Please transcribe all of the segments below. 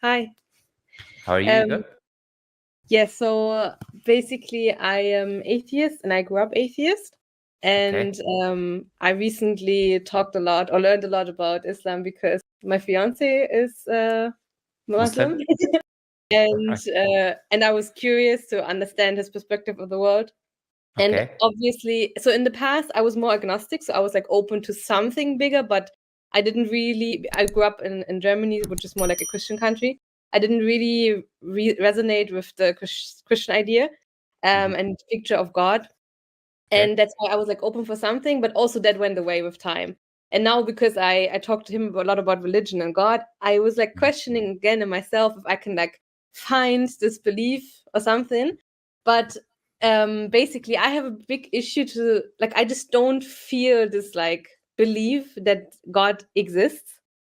Hi. How are you? Good? Yeah, so basically I am atheist and I grew up atheist. And I recently talked a lot or learned a lot about Islam because my fiance is Muslim. And I was curious to understand his perspective of the world. And obviously, so in the past, I was more agnostic. So I was like open to something bigger, but I didn't really, I grew up in Germany, which is more like a Christian country. I didn't really resonate with the Christian idea and picture of God. And that's why I was like open for something, but also that went away with time. And now because I talked to him a lot about religion and God, I was like questioning again in myself if I can like find this belief or something. But basically I have a big issue to like, I just don't feel this like belief that God exists.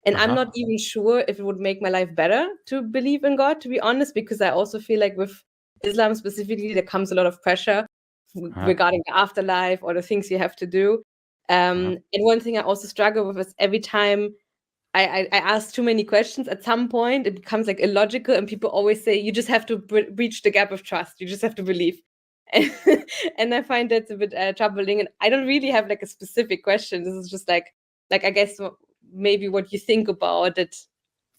And I'm not even sure if it would make my life better to believe in God, to be honest, because I also feel like with Islam specifically, there comes a lot of pressure regarding the afterlife or the things you have to do. And one thing I also struggle with is every time I ask too many questions, at some point it becomes like illogical, and people always say you just have to breach the gap of trust. You just have to believe. And I find that's a bit troubling. And I don't really have like a specific question. This is just like I guess maybe what you think about it.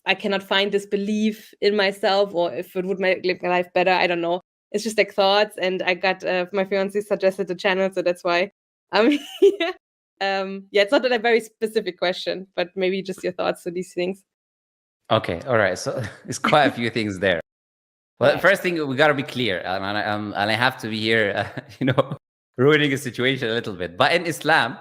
I cannot find this belief in myself, or if it would make my life better. I don't know. It's just like thoughts, and I got my fiance suggested the channel, so that's why I'm here. Yeah, it's not a very specific question, but maybe just your thoughts to these things. Okay, all right. So it's quite a few things there. Well, first thing, we got to be clear, and I have to be here, ruining a situation a little bit. But in Islam,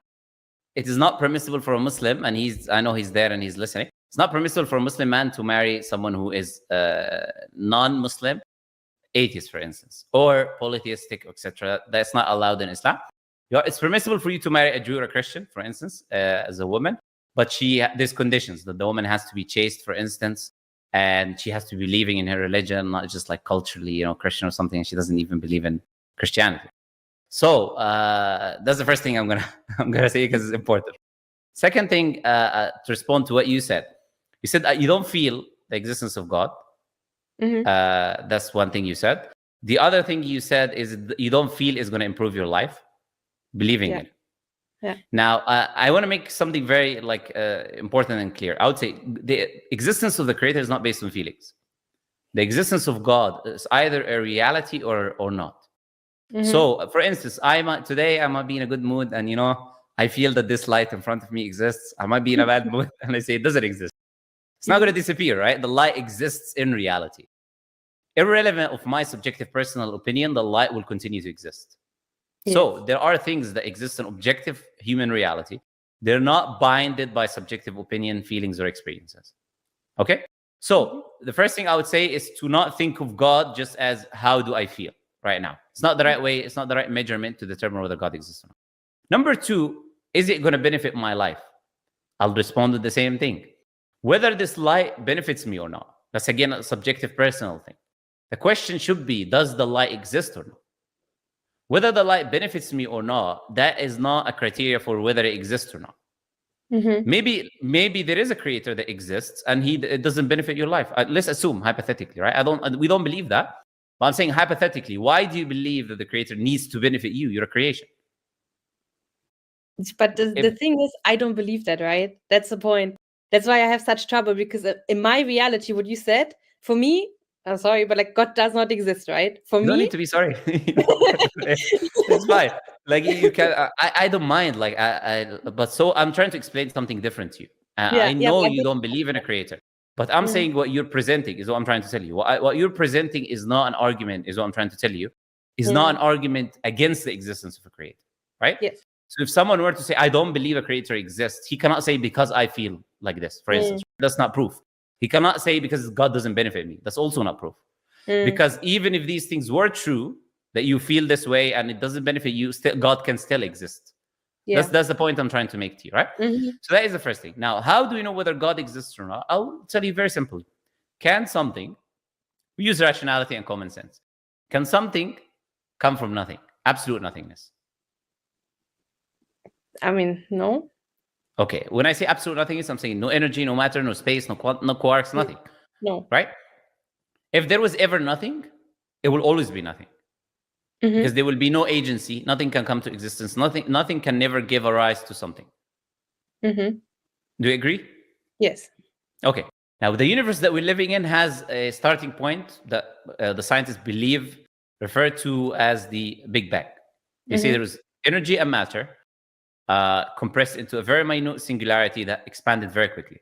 it is not permissible for a Muslim, and I know he's there and he's listening. It's not permissible for a Muslim man to marry someone who is non-Muslim, atheist, for instance, or polytheistic, etc. That's not allowed in Islam. It's permissible for you to marry a Jew or a Christian, for instance, as a woman, but there's conditions that the woman has to be chaste, for instance, and she has to be believing in her religion, not just like culturally, Christian or something. And she doesn't even believe in Christianity. So that's the first thing I'm gonna say because it's important. Second thing, to respond to what you said that you don't feel the existence of God. That's one thing you said. The other thing you said is you don't feel is going to improve your life, believing it. Yeah. Now, I want to make something very important and clear. I would say the existence of the Creator is not based on feelings. The existence of God is either a reality or not. So, for instance, today I might be in a good mood, and I feel that this light in front of me exists. I might be in a bad mood, and I say it doesn't exist. It's not going to disappear, right? The light exists in reality. Irrelevant of my subjective personal opinion, the light will continue to exist. Yes. So there are things that exist in objective human reality. They're not binded by subjective opinion, feelings, or experiences. Okay? So the first thing I would say is to not think of God just as how do I feel right now. It's not the right way. It's not the right measurement to determine whether God exists or not. Number two, is it going to benefit my life? I'll respond with the same thing. Whether this light benefits me or not. That's again a subjective personal thing. The question should be, does the light exist or not? Whether the light benefits me or not, that is not a criteria for whether it exists or not. Maybe there is a creator that exists and it doesn't benefit your life. Let's assume hypothetically, right? We don't believe that. But I'm saying hypothetically, why do you believe that the creator needs to benefit you? You're a creation. But the thing is, I don't believe that, right? That's the point. That's why I have such trouble, because in my reality, what you said, for me, I'm sorry, but like God does not exist, right? For me, you don't need to be sorry. It's fine. Like you can, I don't mind. Like but so I'm trying to explain something different to you. I know you don't believe in a creator, but I'm saying what you're presenting is what I'm trying to tell you. What you're presenting is not an argument. Is what I'm trying to tell you. Is not an argument against the existence of a creator, right? Yes. So if someone were to say, I don't believe a creator exists, he cannot say because I feel like this, for instance. That's not proof. He cannot say because God doesn't benefit me. That's also not proof. Because even if these things were true, that you feel this way and it doesn't benefit you, God can still exist. Yeah. That's the point I'm trying to make to you, right? So that is the first thing. Now, how do we know whether God exists or not? I'll tell you very simply. Can something, we use rationality and common sense, can something come from nothing? Absolute nothingness. I mean, no. Okay, when I say absolute nothingness, I'm saying no energy, no matter, no space, no quarks, nothing. No. Right? If there was ever nothing, it will always be nothing. Because there will be no agency. Nothing can come to existence. Nothing can never give a rise to something. Do you agree? Yes. Okay. Now, the universe that we're living in has a starting point that the scientists believe referred to as the Big Bang. They say there was energy and matter compressed into a very minute singularity that expanded very quickly.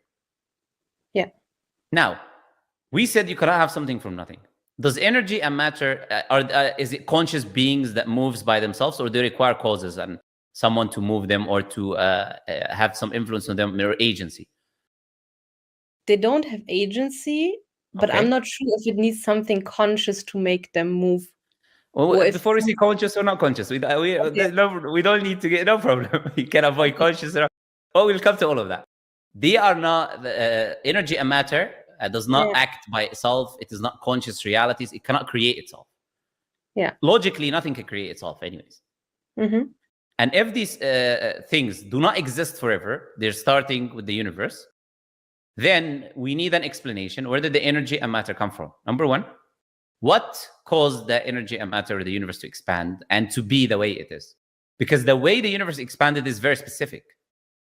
Yeah. Now, we said you cannot have something from nothing. Does energy and matter, is it conscious beings that moves by themselves, or do they require causes and someone to move them or to have some influence on them or agency? They don't have agency, but I'm not sure if it needs something conscious to make them move. Well, before we say conscious or not conscious, we don't need to get, no problem. You can avoid conscious. We'll come to all of that. They are not, energy and matter does not act by itself. It is not conscious realities. It cannot create itself. Yeah. Logically, nothing can create itself anyways. And if these things do not exist forever, they're starting with the universe, then we need an explanation. Where did the energy and matter come from? Number one, what caused the energy and matter of the universe to expand and to be the way it is? Because the way the universe expanded is very specific.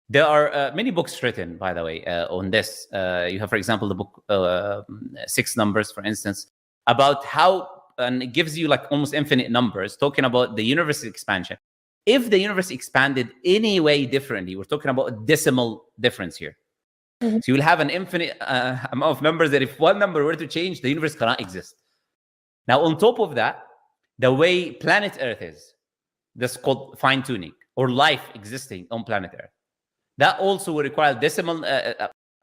There are many books written, by the way, on this. You have, for example, the book 6 Numbers, for instance, about how, and it gives you like almost infinite numbers, talking about the universe expansion. If the universe expanded any way differently, we're talking about a decimal difference here. So you will have an infinite amount of numbers that if one number were to change, the universe cannot exist. Now, on top of that, the way planet Earth is, that's called fine-tuning, or life existing on planet Earth. That also will require decimal,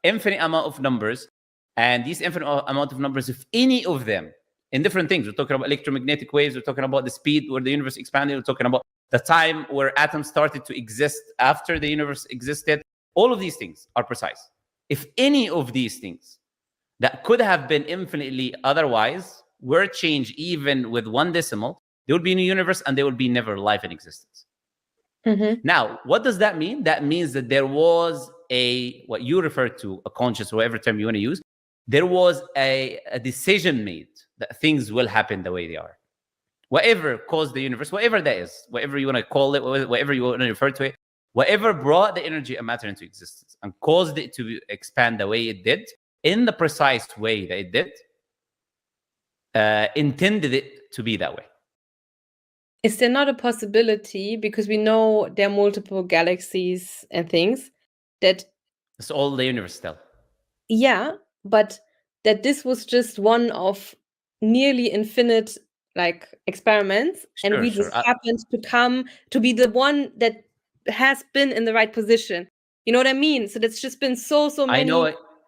infinite amount of numbers. And these infinite amount of numbers, if any of them, in different things, we're talking about electromagnetic waves, we're talking about the speed where the universe expanded, we're talking about the time where atoms started to exist after the universe existed. All of these things are precise. If any of these things that could have been infinitely otherwise were changed even with one decimal, there would be a new universe and there would be never life in existence. Now, what does that mean? That means that there was what you refer to, a conscious, whatever term you want to use, there was a decision made that things will happen the way they are. Whatever caused the universe, whatever that is, whatever you want to call it, whatever you want to refer to it, whatever brought the energy and matter into existence and caused it to expand the way it did, in the precise way that it did, intended it to be that way. Is there not a possibility, because we know there are multiple galaxies and things, that it's all the universe still? Yeah, but that this was just one of nearly infinite like experiments, and we just happened to come to be the one that has been in the right position. You know what I mean? So that's just been so many.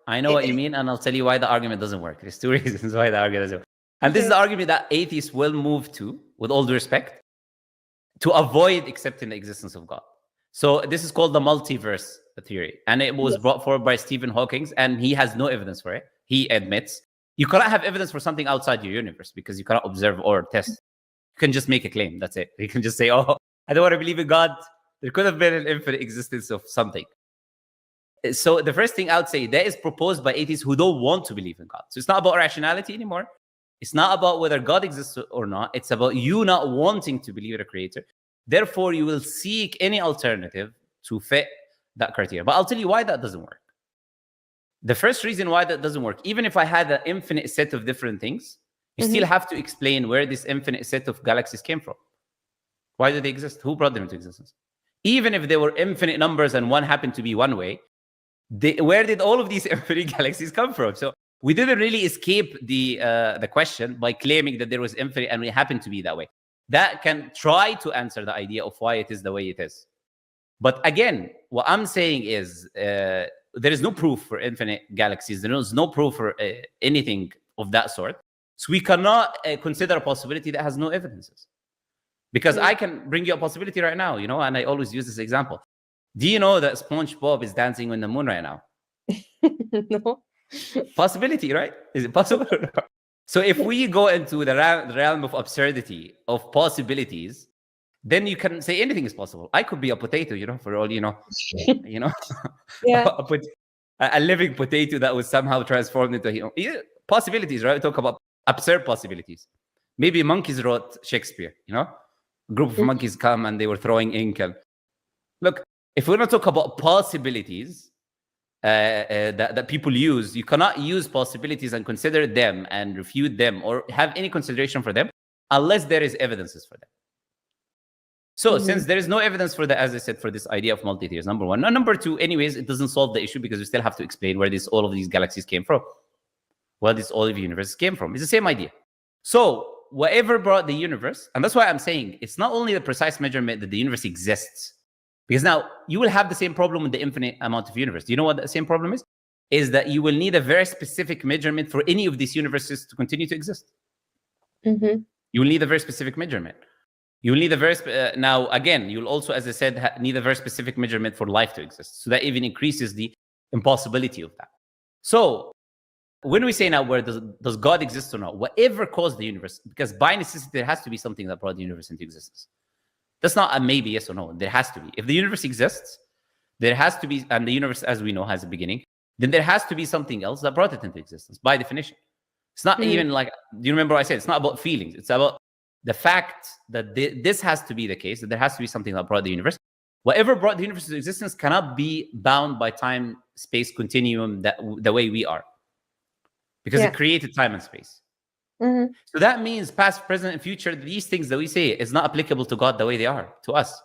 I know what you mean, and I'll tell you why the argument doesn't work. There's 2 reasons why the argument doesn't work. And this is the argument that atheists will move to, with all due respect, to avoid accepting the existence of God. So this is called the multiverse theory. And it was brought forward by Stephen Hawking, and he has no evidence for it. He admits you cannot have evidence for something outside your universe because you cannot observe or test. You can just make a claim. That's it. You can just say, oh, I don't want to believe in God. There could have been an infinite existence of something. So the first thing I would say, that is proposed by atheists who don't want to believe in God. So it's not about rationality anymore. It's not about whether God exists or not. It's about you not wanting to believe in a creator. Therefore, you will seek any alternative to fit that criteria. But I'll tell you why that doesn't work. The first reason why that doesn't work, even if I had an infinite set of different things, you still have to explain where this infinite set of galaxies came from. Why do they exist? Who brought them into existence? Even if there were infinite numbers and one happened to be one way, where did all of these infinite galaxies come from? So we didn't really escape the question by claiming that there was infinite and it happened to be that way. That can try to answer the idea of why it is the way it is. But again, what I'm saying is there is no proof for infinite galaxies. There is no proof for anything of that sort. So we cannot consider a possibility that has no evidences. Because I can bring you a possibility right now, you know, and I always use this example. Do you know that SpongeBob is dancing on the moon right now? No. Possibility, right? Is it possible? So if we go into the realm of absurdity, of possibilities, then you can say anything is possible. I could be a potato, you know, for all you know. You know, a living potato that was somehow transformed into possibilities, right? We talk about absurd possibilities. Maybe monkeys wrote Shakespeare, you know? A group of monkeys come and they were throwing ink. And look, if we're going to talk about possibilities that people use, you cannot use possibilities and consider them and refute them or have any consideration for them unless there is evidences for them. So since there is no evidence for that, as I said, for this idea of multi-theories, number one. Now, number two, anyways, it doesn't solve the issue because we still have to explain where all of these galaxies came from, where all of the universes came from. It's the same idea. So whatever brought the universe, and that's why I'm saying it's not only the precise measurement that the universe exists, because now you will have the same problem with the infinite amount of universe. Do you know what the same problem is? Is that you will need a very specific measurement for any of these universes to continue to exist. You will need a very specific measurement. You will need a very now again. You'll also, as I said, need a very specific measurement for life to exist. So that even increases the impossibility of that. So when we say now, where does God exist or not? Whatever caused the universe, because by necessity there has to be something that brought the universe into existence. That's not a maybe yes or no. There has to be. If the universe exists, there has to be, and the universe, as we know, has a beginning. Then there has to be something else that brought it into existence. By definition, it's not even like. Do you remember what I said? It's not about feelings. It's about the fact that this has to be the case, that there has to be something that brought the universe. Whatever brought the universe to existence cannot be bound by time-space continuum the way we are. Because it created time and space. So that means past, present, and future, these things that we say is not applicable to God the way they are to us.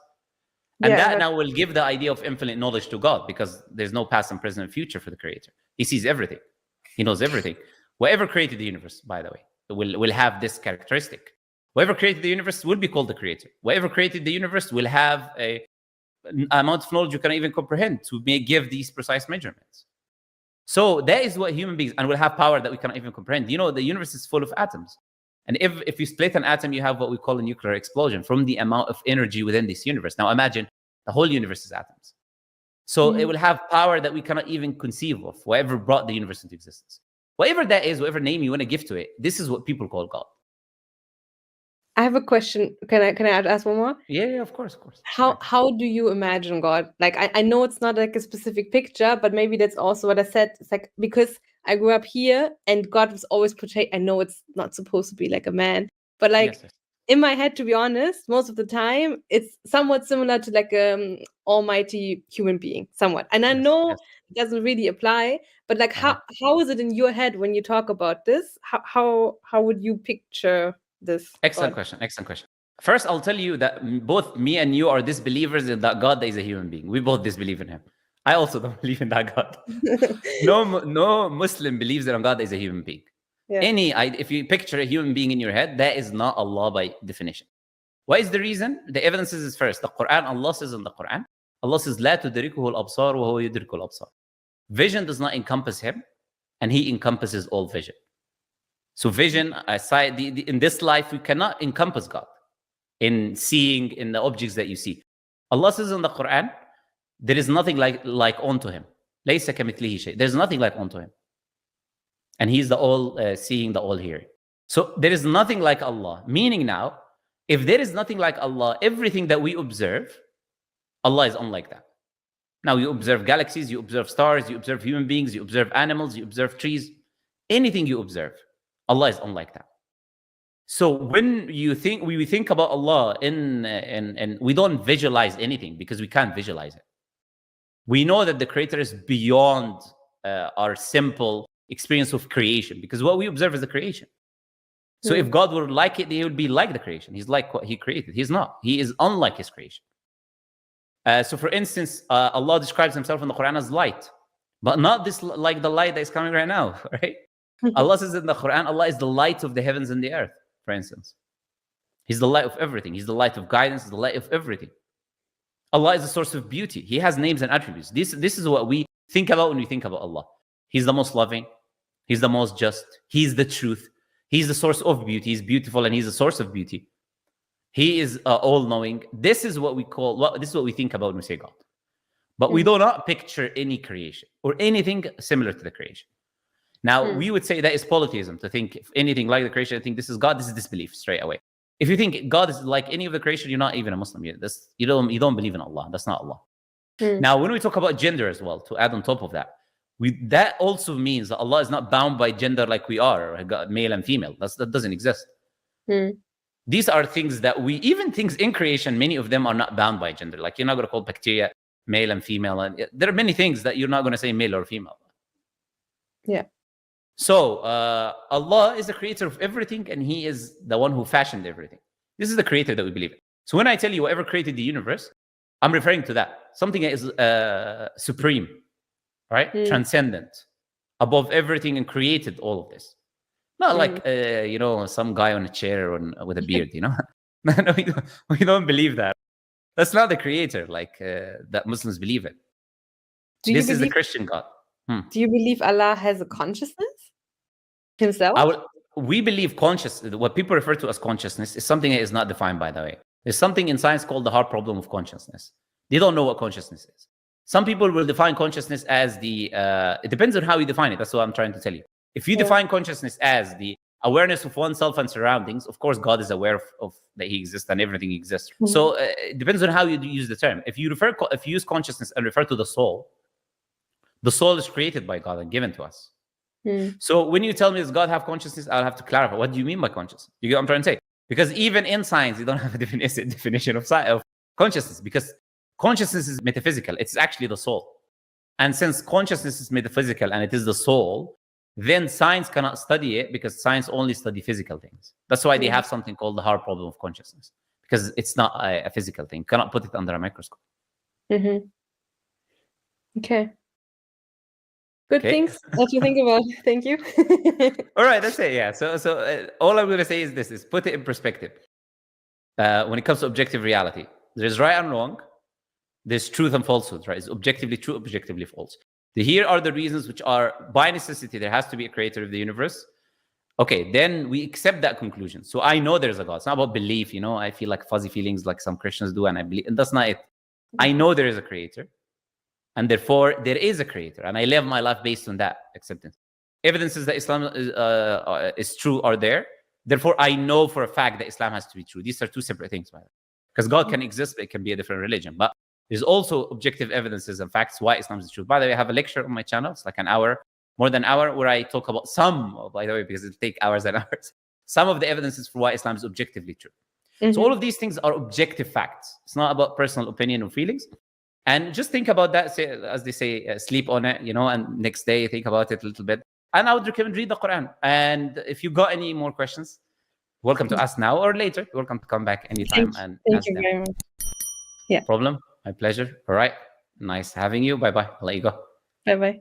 And that now will give the idea of infinite knowledge to God because there's no past and present and future for the creator. He sees everything. He knows everything. Whatever created the universe, by the way, will have this characteristic. Whoever created the universe will be called the creator. Whoever created the universe will have an amount of knowledge you cannot even comprehend to give these precise measurements. So that is what human beings, and will have power that we cannot even comprehend. You know, the universe is full of atoms. And if you split an atom, you have what we call a nuclear explosion from the amount of energy within this universe. Now imagine the whole universe is atoms. So it will have power that we cannot even conceive of, whatever brought the universe into existence. Whatever that is, whatever name you want to give to it, this is what people call God. I have a question. Can I ask one more? Yeah, of course. How do you imagine God? Like I know it's not like a specific picture, but maybe that's also what I said. It's like because I grew up here and God was always portrayed. I know it's not supposed to be like a man, but like in my head, to be honest, most of the time it's somewhat similar to like almighty human being, somewhat. And I know it doesn't really apply, but like how is it in your head when you talk about this? How would you picture this? Excellent question. First, I'll tell you that both me and you are disbelievers in that God that is a human being. We both disbelieve in him. I also don't believe in that God. No Muslim believes that God is a human being. If you picture a human being in your head, that is not Allah by definition. What is the reason? The evidence is first. The Quran, Allah says in the Quran, Allah says, لا تدركه الأبصار وهو يدرك الأبصار. Vision does not encompass him, and he encompasses all vision. So vision, aside, in this life, we cannot encompass God in seeing in the objects that you see. Allah says in the Quran, there is nothing like unto him. ليس كمثله شيء. There's nothing like unto him. And he's the all-seeing, the all-hearing. So there is nothing like Allah. Meaning now, if there is nothing like Allah, everything that we observe, Allah is unlike that. Now you observe galaxies, you observe stars, you observe human beings, you observe animals, you observe trees. Anything you observe, Allah is unlike that. So when we think about Allah and we don't visualize anything because we can't visualize it. We know that the Creator is beyond our simple experience of creation because what we observe is the creation. So if God would like it, he would be like the creation. He's like what he created. He's not. He is unlike his creation. So for instance, Allah describes himself in the Quran as light, but not this like the light that is coming right now, right? Allah says in the Quran, Allah is the light of the heavens and the earth, for instance. He's the light of everything. He's the light of guidance, the light of everything. Allah is the source of beauty. He has names and attributes. This is what we think about when we think about Allah. He's the most loving. He's the most just. He's the truth. He's the source of beauty. He's beautiful and he's the source of beauty. He is all-knowing. This is what we think about when we say God. But we do not picture any creation or anything similar to the creation. Now, we would say that is polytheism, to think if anything like the creation, I think this is God, this is disbelief straight away. If you think God is like any of the creation, you're not even a Muslim. You don't believe in Allah. That's not Allah. Now, when we talk about gender as well, to add on top of that, That also means that Allah is not bound by gender like we are, male and female. That doesn't exist. These are things that even things in creation, many of them are not bound by gender. Like, you're not going to call bacteria male and female. And there are many things that you're not going to say male or female. Yeah. So Allah is the creator of everything, and He is the one who fashioned everything. This is the creator that we believe in. So when I tell you whoever created the universe, I'm referring to that. Something that is supreme, right? Transcendent, above everything, and created all of this. Not like, some guy on a chair with a beard, No, we don't believe that. That's not the creator that Muslims believe in. This is the Christian God. Do you believe Allah has a consciousness himself? We believe consciousness, what people refer to as consciousness, is something that is not defined, by the way. There's something in science called the hard problem of consciousness. They don't know what consciousness is. Some people will define consciousness as it depends on how you define it. That's what I'm trying to tell you. If you define consciousness as the awareness of oneself and surroundings, of course, God is aware of that He exists and everything exists. So it depends on how you use the term. If you use consciousness and refer to the soul is created by God and given to us. So when you tell me, does God have consciousness? I'll have to clarify. What do you mean by consciousness? You get what I'm trying to say? Because even in science, you don't have a definition of consciousness, because consciousness is metaphysical. It's actually the soul. And since consciousness is metaphysical and it is the soul, then science cannot study it, because science only study physical things. That's why they have something called the hard problem of consciousness, because it's not a physical thing. You cannot put it under a microscope. Okay. Good things that you think about. Thank you. All right, that's it. Yeah. So all I'm going to say is this: put it in perspective. When it comes to objective reality, there's right and wrong. There's truth and falsehood. Right? It's objectively true, objectively false. Here are the reasons which are by necessity. There has to be a creator of the universe. Okay, then we accept that conclusion. So I know there's a God. It's not about belief. I feel like fuzzy feelings like some Christians do, and I believe, and that's not it. I know there is a creator. And therefore, there is a creator. And I live my life based on that acceptance. Evidences that Islam is true are there. Therefore, I know for a fact that Islam has to be true. These are two separate things, by the way. Because God can exist, but it can be a different religion. But there's also objective evidences and facts why Islam is true. By the way, I have a lecture on my channel. It's like an hour, more than an hour, where I talk about by the way, because it'll take hours and hours, some of the evidences for why Islam is objectively true. So all of these things are objective facts. It's not about personal opinion or feelings. And just think about that, as they say, sleep on it, and next day think about it a little bit. And I would recommend read the Quran. And if you got any more questions, welcome to ask now or later. You're welcome to come back anytime and thank ask you them. very much. Yeah. Problem? My pleasure. All right. Nice having you. Bye-bye. I'll let you go. Bye-bye.